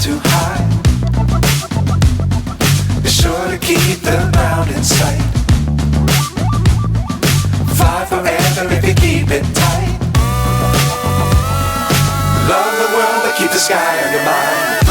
too high. Be sure to keep the ground in sight. Fly forever if you keep it tight. Love the world but keep the sky on your mind.